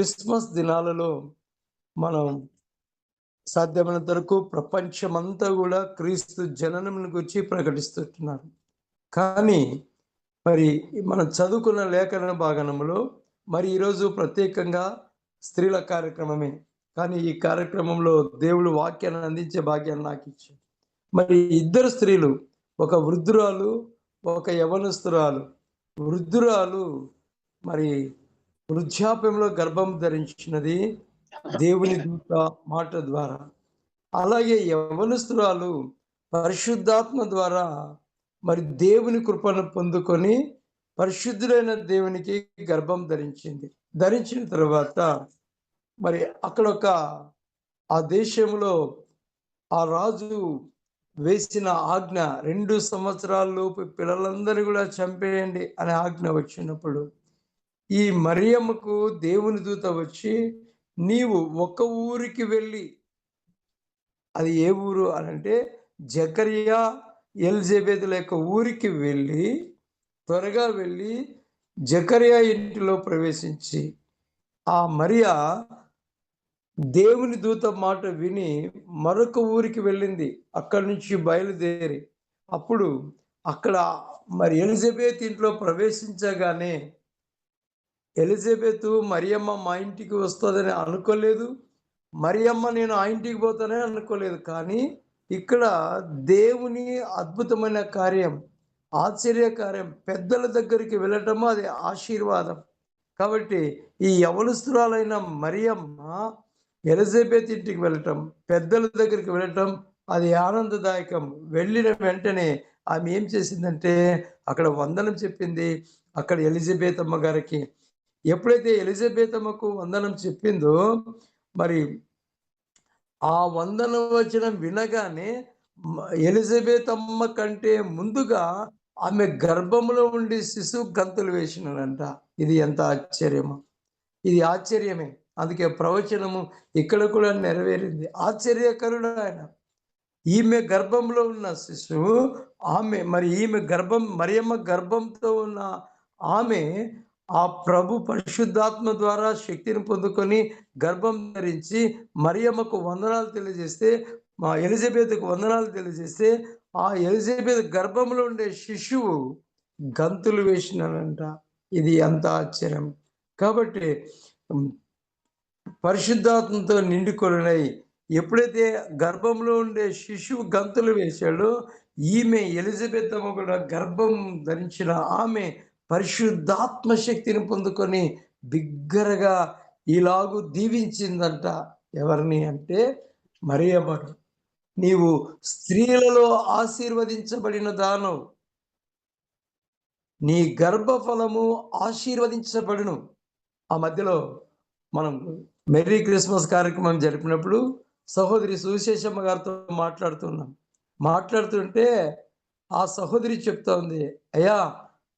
Christmas దినాలలో మనం సాధ్యమైనంత వరకు ప్రపంచమంతా కూడా క్రీస్తు జననమును గురించి ప్రకటిస్తున్నారు. కానీ మరి మనం చదువుకున్న లేఖన భాగంలో మరి ఈరోజు ప్రత్యేకంగా స్త్రీల కార్యక్రమమే. కానీ ఈ కార్యక్రమంలో దేవుడు వాక్యాన్ని అందించే భాగ్యాన్ని నాకు ఇచ్చాడు. మరి ఇద్దరు స్త్రీలు, ఒక వృద్ధురాలు, ఒక యవనస్తురాలు. వృద్ధురాలు మరి వృద్ధాప్యంలో గర్భం ధరించినది దేవుని దూత మాట ద్వారా. అలాగే యవనస్తురాలు పరిశుద్ధాత్మ ద్వారా మరి దేవుని కృపను పొందుకొని పరిశుద్ధుడైన దేవునికి గర్భం ధరించింది. ధరించిన తర్వాత మరి అక్కడ ఆ దేశంలో ఆ రాజు వేసిన ఆజ్ఞ 2 సంవత్సరాల లోపు పిల్లలందరూ కూడా చంపేయండి అనే ఆజ్ఞ వచ్చినప్పుడు ఈ మరియమ్మకు దేవుని దూత వచ్చి, నీవు ఒక ఊరికి వెళ్ళి, అది ఏ ఊరు అనంటే జకరియా ఎలిజబెతుల యొక్క ఊరికి వెళ్ళి, త్వరగా వెళ్ళి జకరియా ఇంటిలో ప్రవేశించి, ఆ మరియా దేవుని దూత మాట విని మరొక ఊరికి వెళ్ళింది. అక్కడి నుంచి బయలుదేరి అప్పుడు అక్కడ మరి ఎలిజబెత్ ఇంట్లో ప్రవేశించగానే ఎలిజబెత్ మరియమ్మ మా ఇంటికి వస్తుందని అనుకోలేదు. మరియమ్మ నేను ఆ ఇంటికి పోతానని అనుకోలేదు. కానీ ఇక్కడ దేవుని అద్భుతమైన కార్యం, ఆశ్చర్యకార్యం, పెద్దల దగ్గరికి వెళ్ళటము అది ఆశీర్వాదం. కాబట్టి ఈ యవనస్తురాలైన మరియమ్మ ఎలిజబెత్ ఇంటికి వెళ్ళటం, పెద్దల దగ్గరికి వెళ్ళటం అది ఆనందదాయకం. వెళ్ళిన వెంటనే ఆమె ఏం చేసిందంటే అక్కడ వందనం చెప్పింది. అక్కడ ఎలిజబెత్ అమ్మ గారికి ఎప్పుడైతే ఎలిజబెత్ అమ్మకు వందనం చెప్పిందో మరి ఆ వందన వచనం వినగానే ఎలిజబెత్ అమ్మ కంటే ముందుగా ఆమె గర్భంలో ఉండి శిశువు గంతులు వేసినాడంట. ఇది ఎంత ఆశ్చర్యమో! ఇది ఆశ్చర్యమే. అందుకే ప్రవచనము ఇక్కడ కూడా నెరవేరింది. ఆశ్చర్యకరుడు ఆయన. ఈమె గర్భంలో ఉన్న శిశువు ఈమె గర్భం మరియమ్మ గర్భంతో ఉన్న ఆమె ఆ ప్రభు పరిశుద్ధాత్మ ద్వారా శక్తిని పొందుకొని గర్భం ధరించి మరియమ్మకు వందనాలు తెలియజేస్తే, మా ఎలిజబెత్కు వందనాలు తెలియజేస్తే, ఆ ఎలిజబెత్ గర్భంలో ఉండే శిశువు గంతులు వేసినాడంట. ఇది ఎంత ఆశ్చర్యం! కాబట్టి పరిశుద్ధాత్మతో నిండుకొనై ఎప్పుడైతే గర్భంలో ఉండే శిశువు గంతులు వేశాడో, ఈమె ఎలిజబెత్ అమ్మ కూడా గర్భం ధరించిన ఆమె పరిశుద్ధాత్మ శక్తిని పొందుకొని బిగ్గరగా ఇలాగు దీవించిందంట. ఎవరిని అంటే మరియమ్మను. నీవు స్త్రీలలో ఆశీర్వదించబడిన దానవు, నీ గర్భఫలము ఆశీర్వదించబడును. ఆ మధ్యలో మనం మెర్రీ క్రిస్మస్ కార్యక్రమం జరిపినప్పుడు సహోదరి సువిశేషమ్మ గారితో మాట్లాడుతుంటే ఆ సహోదరి చెప్తా ఉంది, అయ్యా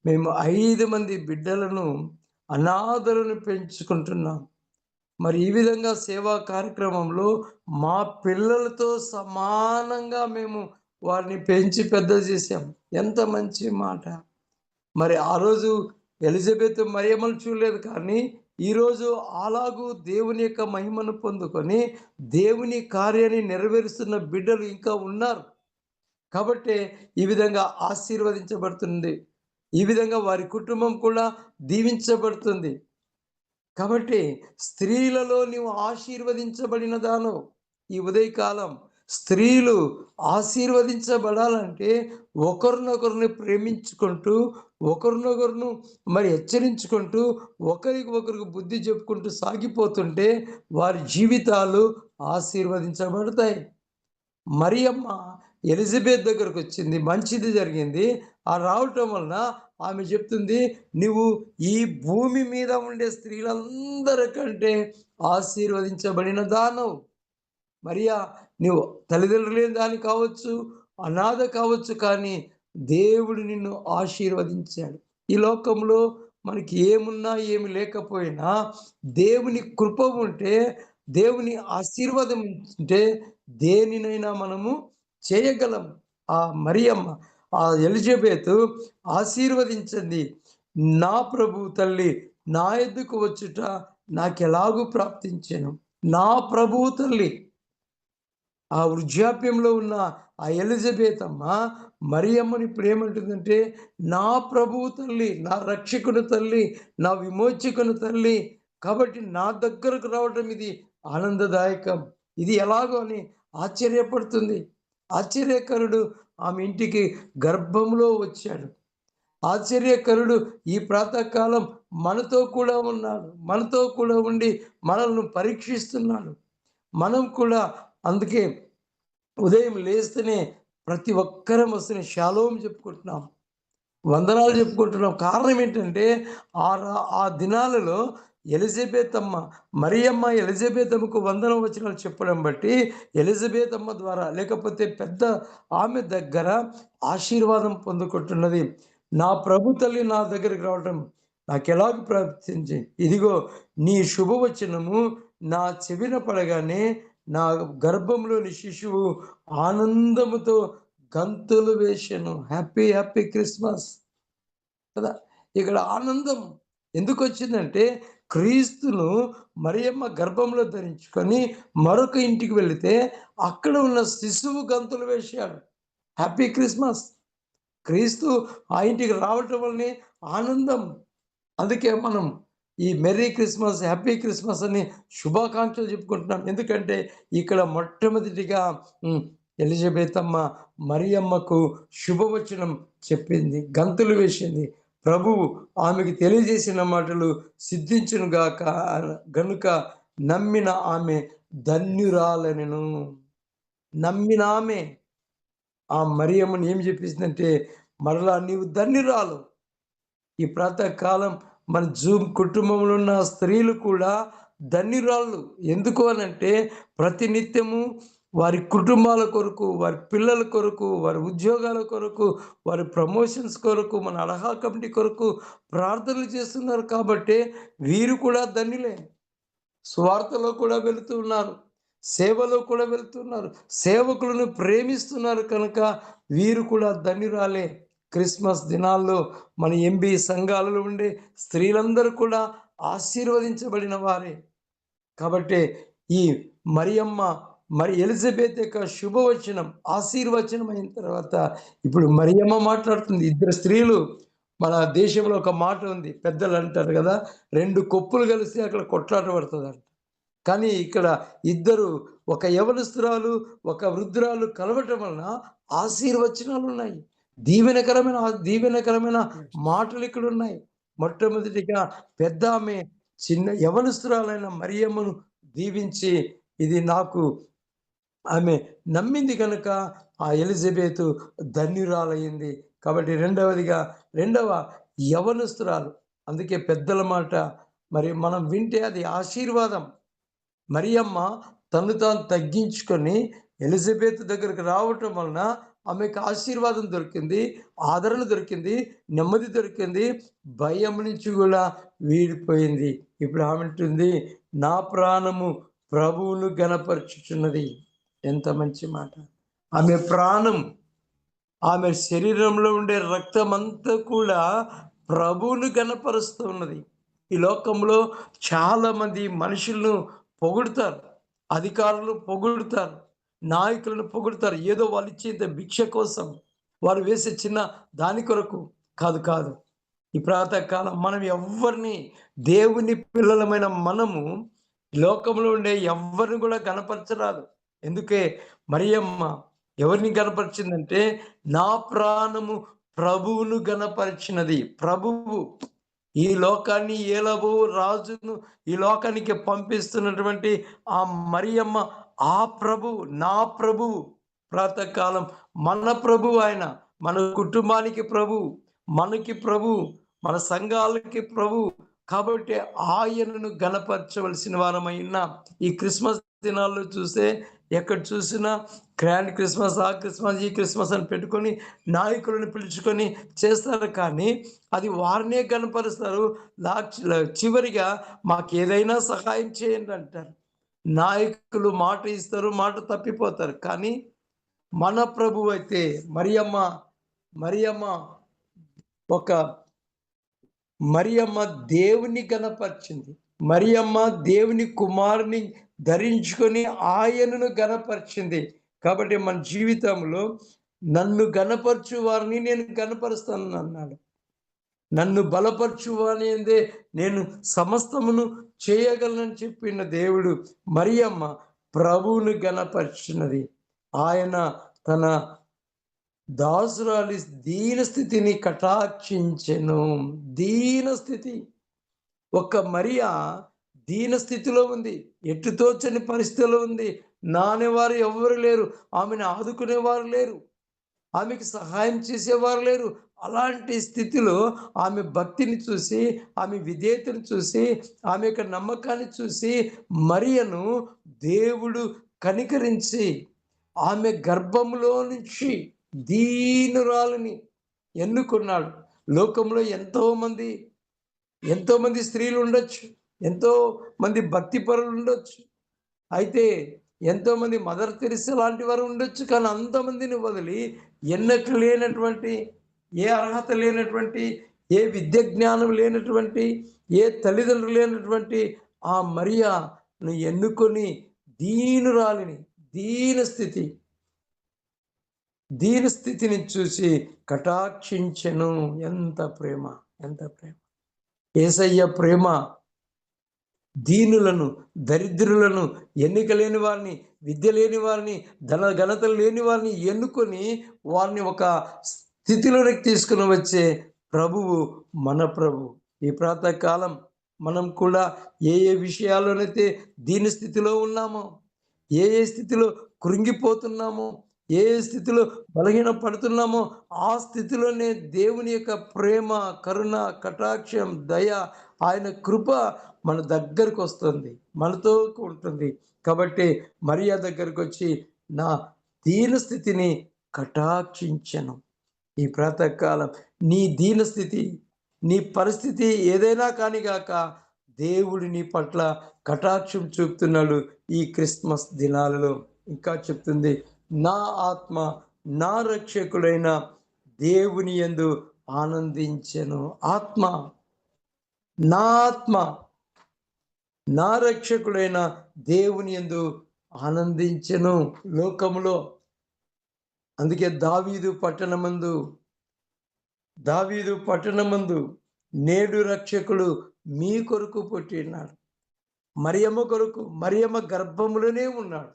మేము 5 మంది బిడ్డలను అనాథలను పెంచుకుంటున్నాం. మరి ఈ విధంగా సేవా కార్యక్రమంలో మా పిల్లలతో సమానంగా మేము వారిని పెంచి పెద్ద చేశాం. ఎంత మంచి మాట! మరి ఆ రోజు ఎలిజబెత్ మరియమ్మను చూడలేదు, కానీ ఈరోజు అలాగూ దేవుని యొక్క మహిమను పొందుకొని దేవుని కార్యాన్ని నెరవేరుస్తున్న బిడ్డలు ఇంకా ఉన్నారు. కాబట్టి ఈ విధంగా ఆశీర్వదించబడుతుంది. ఈ విధంగా వారి కుటుంబం కూడా దీవించబడుతుంది. కాబట్టి స్త్రీలలో నీవు ఆశీర్వదించబడిన దానవు. ఈ ఉదయకాలం స్త్రీలు ఆశీర్వదించబడాలంటే ఒకరినొకరిని ప్రేమించుకుంటూ, ఒకరినొకరును మరి హెచ్చరించుకుంటూ, ఒకరికి ఒకరికి బుద్ధి చెప్పుకుంటూ సాగిపోతుంటే వారి జీవితాలు ఆశీర్వదించబడతాయి. మరియమ్మ ఎలిజబెత్ దగ్గరకు వచ్చింది, మంచిది జరిగింది. ఆ రావటం వలన ఆమె చెప్తుంది, నువ్వు ఈ భూమి మీద ఉండే స్త్రీలందరికంటే ఆశీర్వదించబడిన దానవు. మరియా, నువ్వు తల్లిదండ్రులు లేని దాని కావచ్చు, అనాథ కావచ్చు, కానీ దేవుడు నిన్ను ఆశీర్వదించాడు. ఈ లోకంలో మనకి ఏమున్నా ఏమి లేకపోయినా దేవుని కృప ఉంటే, దేవుని ఆశీర్వాదం ఉంటే దేనినైనా మనము చేయగలం. ఆ మరియమ్మ, ఆ ఎలిజబెత్ ఆశీర్వదించింది. నా ప్రభు తల్లి నా ఎద్దుకు వచ్చుట నాకెలాగూ ప్రాప్తించెను. నా ప్రభువు తల్లి ఆ వృద్ధాప్యంలో ఉన్న ఆ ఎలిజబెత్ అమ్మ మరియమ్మని ఇప్పుడేమంటుందంటే, నా ప్రభువు తల్లి, నా రక్షకుని తల్లి, నా విమోచకుని తల్లి. కాబట్టి నా దగ్గరకు రావటం ఇది ఆనందదాయకం. ఇది ఎలాగో అని ఆశ్చర్యపడుతుంది. ఆశ్చర్యకరుడు ఆమె ఇంటికి గర్భంలో వచ్చాడు. ఆశ్చర్యకరుడు ఈ ప్రాతకాలం మనతో కూడా ఉన్నాడు. మనతో కూడా ఉండి మనల్ని పరీక్షిస్తున్నాడు. మనం కూడా అందుకే ఉదయం లేస్తేనే ప్రతి ఒక్కరం వస్తేనే షాలోమ్ చెప్పుకుంటున్నాం. వందనాలు చెప్పుకుంటున్నాం. కారణం ఏంటంటే ఆ దినాలలో ఎలిజబెత్ అమ్మ, మరియమ్మ ఎలిజబెత్ అమ్మకు వందనం వచనాలు చెప్పడం బట్టి ఎలిజబెత్ అమ్మ ద్వారా లేకపోతే పెద్ద ఆమె దగ్గర ఆశీర్వాదం పొందుకుంటున్నది. నా ప్రభు తల్లి నా దగ్గరికి రావటం నాకెలాగ ప్రాప్తించి, ఇదిగో నీ శుభవచనము నా చెవిన పడగానే నా గర్భంలోని శిశువు ఆనందముతో గంతులు వేసెను. హ్యాపీ హ్యాపీ క్రిస్మస్ కదా! ఇక్కడ ఆనందం ఎందుకొచ్చిందంటే, క్రీస్తును మరియమ్మ గర్భంలో ధరించుకొని మరొక ఇంటికి వెళితే అక్కడ ఉన్న శిశువు గంతులు వేశాడు. Happy Christmas. క్రీస్తు ఆ ఇంటికి రావటం వల్లనే ఆనందం. అందుకే మనం ఈ మెర్రీ క్రిస్మస్, హ్యాపీ క్రిస్మస్ అని శుభాకాంక్షలు చెప్పుకుంటున్నాం. ఎందుకంటే ఇక్కడ మొట్టమొదటిగా ఎలిజబెత్ అమ్మ మరియమ్మకు శుభవచనం చెప్పింది, గంతులు వేసింది. ప్రభువు ఆమెకు తెలియజేసిన మాటలు సిద్ధించును గాక గనుక నమ్మిన ఆమె ధన్యురాలనెను. నమ్మిన ఆమె ఆ మరియమ్మని ఏం చెప్పేసిందంటే, మరలా నీవు ధన్యురాలు. ఈ ప్రాతకాలం మన జూమ్ కుటుంబంలో ఉన్న స్త్రీలు కూడా ధన్యురాళ్ళు. ఎందుకు అనంటే ప్రతినిత్యము వారి కుటుంబాల కొరకు, వారి పిల్లల కొరకు, వారి ఉద్యోగాల కొరకు, వారి ప్రమోషన్స్ కొరకు, మన అడహా కమిటీ కొరకు ప్రార్థనలు చేస్తున్నారు కాబట్టి వీరు కూడా ధన్యులే. స్వార్థలో కూడా వెళుతూ ఉన్నారు. సేవలో కూడా వెళ్తున్నారు. సేవకులను ప్రేమిస్తున్నారు కనుక వీరు కూడా ధన్యురాలే. క్రిస్మస్ దినాల్లో మన ఎంబీ సంఘాలలో ఉండే స్త్రీలందరూ కూడా ఆశీర్వదించబడిన వారే. కాబట్టి ఈ మరియమ్మ ఎలిజబెత్ యొక్క శుభవచనం ఆశీర్వచనం అయిన తర్వాత ఇప్పుడు మరియమ్మ మాట్లాడుతుంది. ఇద్దరు స్త్రీలు మన దేశంలో ఒక మాట ఉంది. పెద్దలు అంటారు కదా, 2 కొప్పులు కలిసి అక్కడ కొట్లాట పడుతుందంట. కానీ ఇక్కడ ఇద్దరు, ఒక యవనస్తురాలు, ఒక వృద్ధురాలు కలవటం వలన ఆశీర్వచనాలున్నాయి. దీవెనకరమైన మాటలు ఇక్కడున్నాయి. మొట్టమొదటిగా పెద్దామె చిన్న యవనస్తురాలైన మరియమ్మను దీవించి, ఇది నాకు ఆమె నమ్మింది కనుక ఆ ఎలిజబెతు ధన్యురాలయ్యింది. కాబట్టి రెండవ యవనస్తురాలు. అందుకే పెద్దల మాట మరి మనం వింటే అది ఆశీర్వాదం. మరియమ్మ తను తాను తగ్గించుకొని ఎలిజబెత్ దగ్గరికి రావటం వలన ఆమెకు ఆశీర్వాదం దొరికింది, ఆదరణ దొరికింది, నెమ్మది దొరికింది, భయం నుంచి కూడా వీడిపోయింది. ఇప్పుడు ఆమె అంటుంది, నా ప్రాణము ప్రభువును గణపరచుచున్నది. ఎంత మంచి మాట. ఆమె ప్రాణం, ఆమె శరీరంలో ఉండే రక్తమంతా కూడా ప్రభువును గణపరుస్తూ ఉన్నది. ఈ లోకంలో చాలామంది మనుషులను పొగుడుతారు, అధికారులు పొగుడుతారు, నాయకులను పొగుడుతారు. ఏదో వాళ్ళు ఇచ్చేంత భిక్ష కోసం, వారు వేసే చిన్న దాని కొరకు కాదు. ఈ ప్రాతకాలం మనం ఎవ్వరిని, దేవుని పిల్లలమైన మనము లోకంలో ఉండే ఎవ్వరిని కూడా గణపరచరాదు. ఎందుకే మరియమ్మ ఎవరిని గణపరిచిందంటే, నా ప్రాణము ప్రభువును గణపరిచినది. ప్రభువు ఈ లోకాన్ని ఏలబో రాజును ఈ లోకానికి పంపిస్తున్నటువంటి ఆ మరియమ్మ, ఆ ప్రభువు, నా ప్రభువు. ప్రాతకాలం మన ప్రభువు ఆయన, మన కుటుంబానికి ప్రభువు, మనకి ప్రభువు, మన సంఘాలకి ప్రభువు. కాబట్టి ఆయనను గణపరచవలసిన వారమై ఉన్నాం. ఈ క్రిస్మస్ దినాల్లో చూస్తే ఎక్కడ చూసినా గ్రాండ్ క్రిస్మస్, ఆ క్రిస్మస్, ఈ క్రిస్మస్ అని పెట్టుకొని నాయకులను పిలుచుకొని చేస్తారు. కానీ అది వారినే కనపరుస్తారు. చివరిగా మాకు ఏదైనా సహాయం చేయండి అంటారు. నాయకులు మాట ఇస్తారు, మాట తప్పిపోతారు. కానీ మన ప్రభు అయితే మరియమ్మ ఒక మరియమ్మ దేవుని గణపరిచింది. మరియమ్మ దేవుని కుమారుని ధరించుకొని ఆయనను గణపరిచింది. కాబట్టి మన జీవితంలో నన్ను గణపరచు వారిని నేను గణపరుస్తాను అన్నాడు. నన్ను బలపరచు వాని యందే నేను సమస్తమును చేయగలనని చెప్పిన దేవుడు మరియమ్మ ప్రభువును గణపరిచినది. ఆయన తన దాసురాలి దీన స్థితిని కటాక్షించెను. దీన స్థితి. ఒక్క మరియా దీన స్థితిలో ఉంది. ఎటు తోచని పరిస్థితిలో ఉంది. నానేవారు ఎవ్వరు లేరు. ఆమెను ఆదుకునేవారు లేరు. ఆమెకి సహాయం చేసేవారు లేరు. అలాంటి స్థితిలో ఆమె భక్తిని చూసి, ఆమె విధేయతను చూసి, ఆమె యొక్క నమ్మకాన్ని చూసి మరియను దేవుడు కనికరించి ఆమె గర్భంలో నుంచి దీనురాలిని ఎన్నుకున్నాడు. లోకంలో ఎంతోమంది స్త్రీలు ఉండొచ్చు. ఎంతో మంది భక్తిపరులు ఉండొచ్చు. అయితే ఎంతోమంది మదర్ తెరిసా లాంటి వారు ఉండొచ్చు. కానీ అంతమందిని వదిలి ఎన్నట్లు లేనటువంటి, ఏ అర్హత లేనటువంటి, ఏ విద్య జ్ఞానం లేనటువంటి, ఏ తల్లిదండ్రులు లేనటువంటి ఆ మరియను ఎన్నుకొని దీనురాలిని, దీన స్థితిని చూసి కటాక్షించెను. ఎంత ప్రేమ! ఎంత ప్రేమ! యేసయ్య ప్రేమ దీనులను, దరిద్రులను, ఎన్నిక లేని వారిని, విద్య లేని వారిని, ఘనతలు లేని వారిని ఎన్నుకొని వారిని ఒక స్థితిలోనికి తీసుకుని వచ్చే ప్రభువు మన ప్రభువు. ఈ ప్రాతకాలం మనం కూడా ఏ విషయాల్లోనైతే దీని స్థితిలో ఉన్నామో, ఏ స్థితిలో కృంగిపోతున్నామో, ఏ స్థితిలో బలహీన పడుతున్నామో ఆ స్థితిలోనే దేవుని యొక్క ప్రేమ, కరుణ, కటాక్షం, దయ, ఆయన కృప మన దగ్గరకు వస్తుంది, మనతో ఉంటుంది. కాబట్టి మరియా దగ్గరకు వచ్చి నా దీన స్థితిని కటాక్షించను. ఈ ప్రాతకాలం నీ దీన స్థితి, నీ పరిస్థితి ఏదైనా కానిగాక దేవుడు నీ పట్ల కటాక్షం చూపుతున్నాడు ఈ క్రిస్మస్ దినాలలో. ఇంకా చెప్తుంది, నా ఆత్మ నా రక్షకుడైన దేవుని యందు ఆనందించెను. ఆత్మ, నా ఆత్మ నా రక్షకుడైన దేవుని యందు ఆనందించెను. లోకములో అందుకే దావీదు పట్టణమందు నేడు రక్షకుడు మీ కొరకు పుట్టినాడు. మరియమ్మ గర్భములోనే ఉన్నాడు.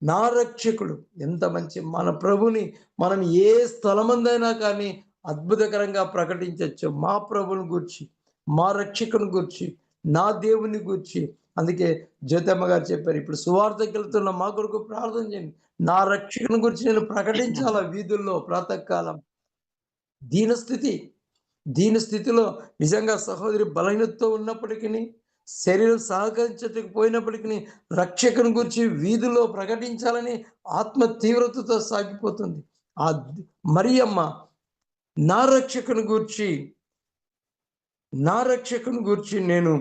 నా రక్షకుడు. ఎంత మంచి! మన ప్రభుని మనం ఏ స్థలమందైనా కానీ అద్భుతకరంగా ప్రకటించవచ్చు. మా ప్రభుని గూర్చి, మా రక్షకుని గూర్చి, నా దేవుని గూర్చి. అందుకే జ్యోతమ్మ గారు చెప్పారు, ఇప్పుడు సువార్తకి వెళ్తున్న మా కొరకు ప్రార్థన చేయండి. నా రక్షకుని గురించి నేను ప్రకటించాల వీధుల్లో ప్రాతకాలం. దీన స్థితిలో నిజంగా సహోదరి బలహీనతతో ఉన్నప్పటికీ, శరీరం సహకరించటకు పోయినప్పటికీ రక్షకుని గురించి వీధుల్లో ప్రకటించాలని ఆత్మ తీవ్రతతో సాగిపోతుంది. ఆ మరియమ్మ నా రక్షకుని గూర్చి నేను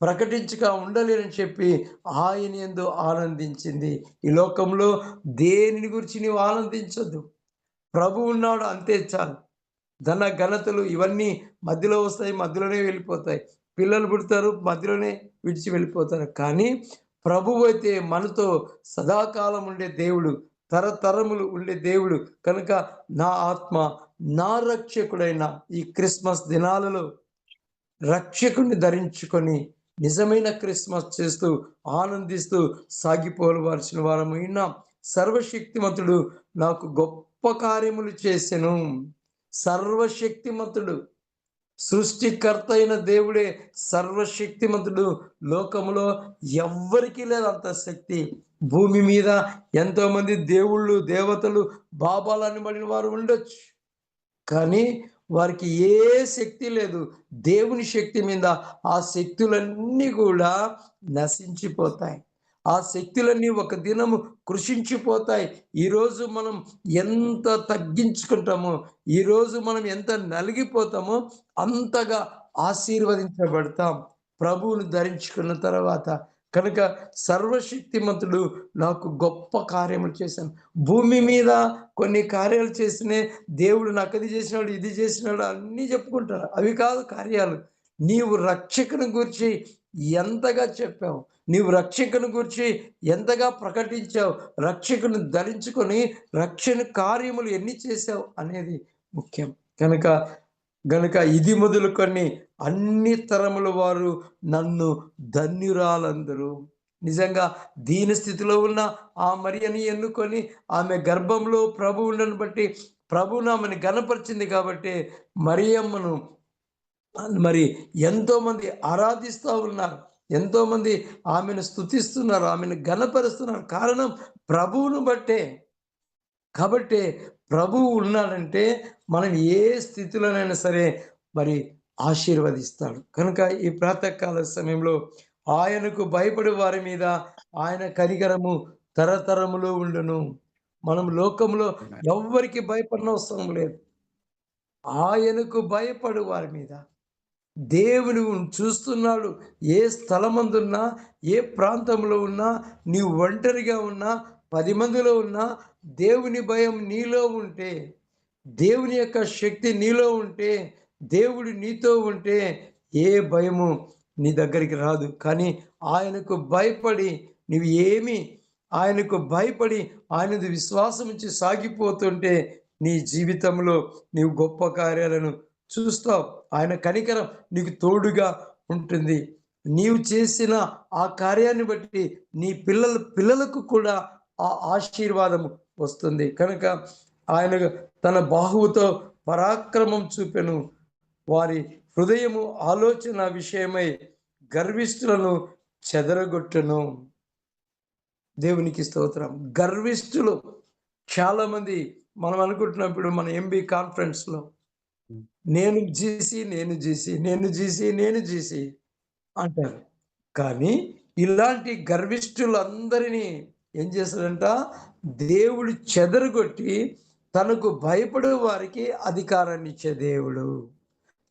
ప్రకటించక ఉండలేనని చెప్పి ఆయన యందు ఆనందించింది. ఈ లోకంలో దేనిని గురించి నీవు ఆనందించొద్దు. ప్రభు ఉన్నాడు, అంతే చాలు. ఘనతలు ఇవన్నీ మధ్యలో వస్తాయి, మధ్యలోనే వెళ్ళిపోతాయి. పిల్లలు పుడతారు, మధ్యలోనే విడిచి వెళ్ళిపోతారు. కానీ ప్రభువు అయితే మనతో సదాకాలం ఉండే దేవుడు, తరతరములు ఉండే దేవుడు. కనుక నా ఆత్మ నా రక్షకుడైన ఈ క్రిస్మస్ దినాలలో రక్షకుని ధరించుకొని నిజమైన క్రిస్మస్ చేస్తూ ఆనందిస్తూ సాగిపోవలసిన వారమైనా సర్వశక్తిమంతుడు నాకు గొప్ప కార్యములు చేసెను. సర్వశక్తిమంతుడు, సృష్టికర్త అయిన దేవుడే సర్వశక్తిమంతుడు. లోకములో ఎవ్వరికీ లేదు అంత శక్తి. భూమి మీద ఎంతో మంది దేవుళ్ళు, దేవతలు, బాబాలు అనబడిన వారు ఉండొచ్చు. కానీ వారికి ఏ శక్తి లేదు. దేవుని శక్తి మీద ఆ శక్తులన్నీ కూడా నశించిపోతాయి. ఆ శక్తులన్నీ ఒక దినము కృషించిపోతాయి. ఈరోజు మనం ఎంత తగ్గించుకుంటామో, ఈరోజు మనం ఎంత నలిగిపోతామో అంతగా ఆశీర్వదించబడతాం ప్రభువును ధరించుకున్న తర్వాత. కనుక సర్వశక్తిమంతుడు నాకు గొప్ప కార్యములు చేశాను. భూమి మీద కొన్ని కార్యాలు చేసినే దేవుడు నాకు అది చేసినాడు, ఇది చేసినాడు అన్నీ చెప్పుకుంటారు. అవి కాదు కార్యాలు. నీవు రక్షకుని గురించి ఎంతగా చెప్పావు, నీవు రక్షకుని గురించి ఎంతగా ప్రకటించావు, రక్షకుని ధరించుకొని రక్షణ కార్యములు ఎన్ని చేశావు అనేది ముఖ్యం. కనుక గనుక ఇది మొదలుకొని అన్ని తరముల వారు నన్ను ధన్యురాలందరూ. నిజంగా దీన స్థితిలో ఉన్న ఆ మరియని ఎన్నుకొని ఆమె గర్భంలో ప్రభువులను బట్టి ప్రభువును ఆమెను ఘనపరిచింది కాబట్టి మరియమ్మను మరి ఎంతోమంది ఆరాధిస్తూ ఉన్నారు. ఎంతోమంది ఆమెను స్తుతిస్తున్నారు, ఆమెను ఘనపరుస్తున్నారు. కారణం ప్రభువును బట్టే. కాబట్టి ప్రభువు ఉన్నాడంటే మనం ఏ స్థితిలోనైనా సరే మరి ఆశీర్వదిస్తాడు. కనుక ఈ ప్రాతకాల సమయంలో ఆయనకు భయపడే వారి మీద ఆయన కనికరము తరతరములు ఉండును. మనం లోకంలో ఎవ్వరికి భయపడనవసరం లేదు. ఆయనకు భయపడు వారి మీద దేవుని చూస్తున్నాడు. ఏ స్థలమందున్నా, ఏ ప్రాంతంలో ఉన్నా, నీవు ఒంటరిగా ఉన్నా, 10 మందిలో ఉన్నా, దేవుని భయం నీలో ఉంటే, దేవుని యొక్క శక్తి నీలో ఉంటే, దేవుడు నీతో ఉంటే ఏ భయము నీ దగ్గరికి రాదు. కానీ ఆయనకు భయపడి ఆయనకు భయపడి ఆయనది విశ్వాసం ఉంచి సాగిపోతుంటే నీ జీవితంలో నీవు గొప్ప కార్యాలను చూస్తావు. ఆయన కనికరం నీకు తోడుగా ఉంటుంది. నీవు చేసిన ఆ కార్యాన్ని బట్టి నీ పిల్లలకు కూడా ఆ ఆశీర్వాదము వస్తుంది. కనుక ఆయన తన బాహువుతో పరాక్రమం చూపెను, వారి హృదయము ఆలోచన విషయమై గర్విష్ఠులను చెదరగొట్టెను. దేవునికి స్తోత్రం. గర్విష్ఠులు చాలామంది మనం అనుకుంటున్నప్పుడు మన ఎంబీ కాన్ఫరెన్స్లో నేను జీసి అంటారు. కానీ ఇలాంటి గర్విష్ఠులందరినీ ఏం చేశాడంట, దేవుడు చెదరగొట్టి తనకు భయపడే వారికి అధికారాన్ని ఇచ్చే దేవుడు.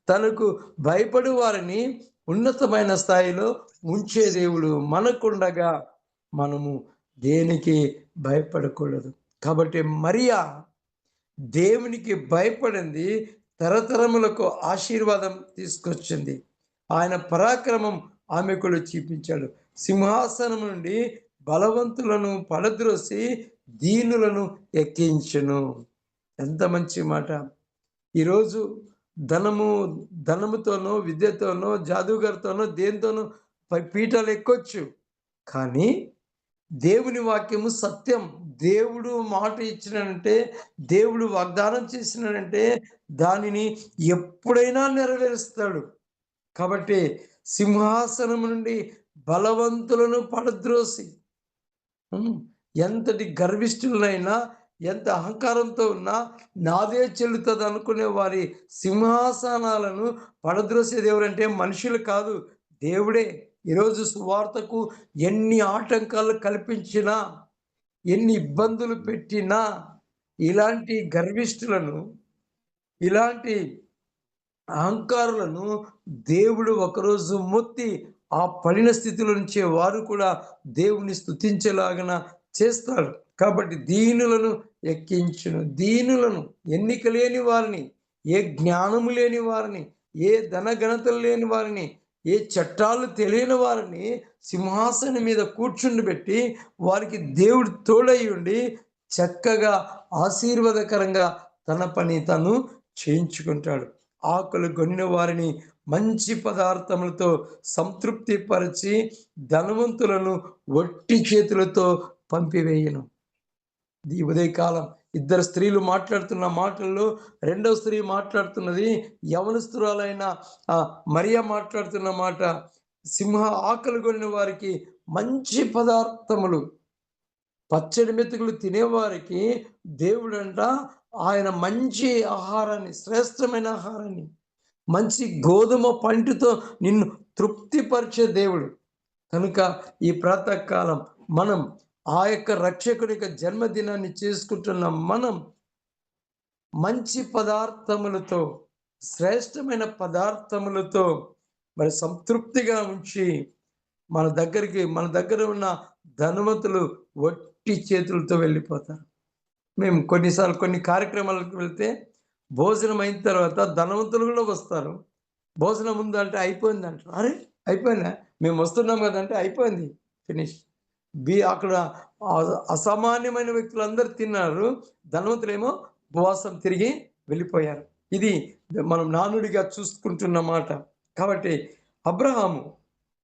తనకు భయపడే వారిని ఉన్నతమైన స్థాయిలో ఉంచే దేవుడు. మనకుండగా మనము దేనికి భయపడకూడదు. కాబట్టి మరియా దేవునికి భయపడింది, తరతరములకు ఆశీర్వాదం తీసుకొచ్చింది. ఆయన పరాక్రమం ఆమెకు చూపించాడు. సింహాసనం నుండి బలవంతులను పడద్రోసి దీనులను ఎక్కించును. ఎంత మంచి మాట. ఈరోజు ధనముతోనో, విద్యతోనో, జాదుగారితోనో, దేనితోనో పీఠాలు ఎక్కొచ్చు. కానీ దేవుని వాక్యము సత్యం. దేవుడు మాట ఇచ్చినంటే, దేవుడు వాగ్దానం చేసినాడంటే దానిని ఎప్పుడైనా నెరవేరుస్తాడు. కాబట్టి సింహాసనం నుండి బలవంతులను పడద్రోసి, ఎంతటి గర్విష్ఠులైనా, ఎంత అహంకారంతో ఉన్నా నాదే చెల్లుతుంది అనుకునే వారి సింహాసనాలను పడద్రోసేది ఎవరంటే మనుషులు కాదు, దేవుడే. ఈరోజు సువార్తకు ఎన్ని ఆటంకాలు కల్పించినా, ఎన్ని ఇబ్బందులు పెట్టినా, ఇలాంటి గర్విష్ఠులను, ఇలాంటి అహంకారులను దేవుడు ఒకరోజు మొత్తి ఆ పడిన స్థితిలో నుంచే వారు కూడా దేవుని స్తుతించేలాగన చేస్తాడు. కాబట్టి దీనులను ఎక్కించును. దీనులను, ఎన్నిక లేని వారిని, ఏ జ్ఞానము లేని వారిని, ఏ ధనఘనతలు లేని వారిని, ఏ చట్టాలు తెలియని వారిని సింహాసనం మీద కూర్చుండబెట్టి వారికి దేవుడు తోడై ఉండి చక్కగా ఆశీర్వాదకరంగా తన పని తను చేయించుకుంటాడు. ఆకలి కొనిన వారిని మంచి పదార్థములతో సంతృప్తి పరిచి ధనవంతులను వట్టి చేతులతో పంపివేయను. ఈ ఉదయకాలం ఇద్దరు స్త్రీలు మాట్లాడుతున్న మాటల్లో రెండవ స్త్రీ మాట్లాడుతున్నది యవనస్తురాలైన మరియ మాట్లాడుతున్న మాట, ఆకలి కొనిన వారికి మంచి పదార్థములు, పచ్చడి మెతుకులు తినేవారికి దేవుడంట ఆయన మంచి ఆహారాన్ని, శ్రేష్టమైన ఆహారాన్ని, మంచి గోధుమ పంటితో నిన్ను తృప్తిపరిచే దేవుడు. కనుక ఈ ప్రాతకాలం మనం ఆ యొక్క రక్షకుడి యొక్క జన్మదినాన్ని చేసుకుంటున్న మనం మంచి పదార్థములతో, శ్రేష్టమైన పదార్థములతో మరి సంతృప్తిగా ఉంచి మన దగ్గర ఉన్న ధనవంతులు వట్టి చేతులతో వెళ్ళిపోతారు. మేము కొన్నిసార్లు కొన్ని కార్యక్రమాలకు వెళ్తే భోజనం అయిన తర్వాత ధనవంతులు కూడా వస్తారు. భోజనం ముందు అంటే అయిపోయింది అంటారు. అరే అయిపోయినా మేము వస్తున్నాం కదంటే అయిపోయింది. ఫినిష్. అక్కడ అసామాన్యమైన వ్యక్తులందరూ తిన్నారు. ధనవంతులేమో ఉపవాసం తిరిగి వెళ్ళిపోయారు. ఇది మనం నానుడిగా చూసుకుంటున్న మాట. కాబట్టి అబ్రహాము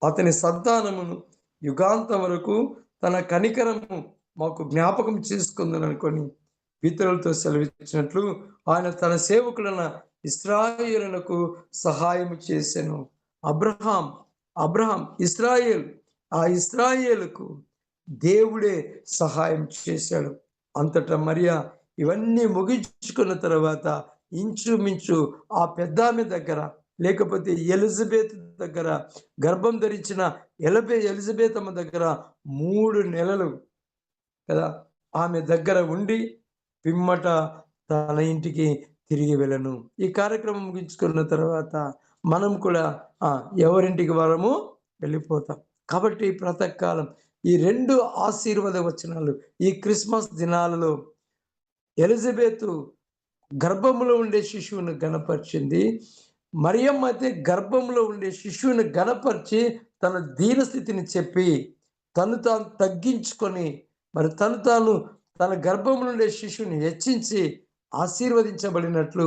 అతని సంతానమును యుగాంతం వరకు తన కనికరము మాకు జ్ఞాపకం చేసుకుందుననుకొని పితరులతో సెలవిచ్చినట్లు ఆయన తన సేవకులైన ఇశ్రాయేలునకు సహాయం చేసెను. అబ్రహాం అబ్రహాం ఇశ్రాయేల్ ఆ ఇశ్రాయేలుకు దేవుడే సహాయం చేశాడు. అంతటా మరియా ఇవన్నీ ముగించుకున్న తర్వాత ఇంచుమించు ఆ పెద్దామె దగ్గర లేకపోతే ఎలిజబెత్ దగ్గర గర్భం ధరించిన ఎలిజబెత్ అమ్మ దగ్గర 3 నెలలు కదా ఆమె దగ్గర ఉండి పిమ్మట తన ఇంటికి తిరిగి వెళ్ళను. ఈ కార్యక్రమం ముగించుకున్న తర్వాత మనం కూడా ఎవరింటికి వారము వెళ్ళిపోతాం. కాబట్టి ప్రాతకాలం ఈ 2 ఆశీర్వాద వచనాలు ఈ క్రిస్మస్ దినాలలో ఎలిజబెతు గర్భంలో ఉండే శిశువును గణపరిచింది. మరియమ్మ అయితే గర్భంలో ఉండే శిశువుని గణపరిచి తన దీనస్థితిని చెప్పి తను తాను తగ్గించుకొని మరి తన గర్భంలో ఉండే శిశువుని హెచ్చించి ఆశీర్వదించబడినట్లు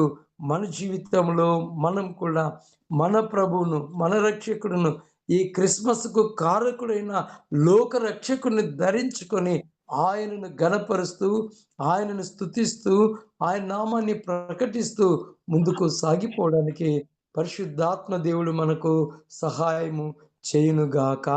మన జీవితంలో మనం కూడా మన ప్రభువును మన రక్షకుడును ఈ క్రిస్మస్కు కారకుడైన లోక రక్షకుని ధరించుకొని ఆయనను గణపరుస్తూ ఆయనను స్తుతిస్తూ ఆయన నామాన్ని ప్రకటిస్తూ ముందుకు సాగిపోవడానికి పరిశుద్ధాత్మ దేవుడు మనకు సహాయము చేయునుగాక.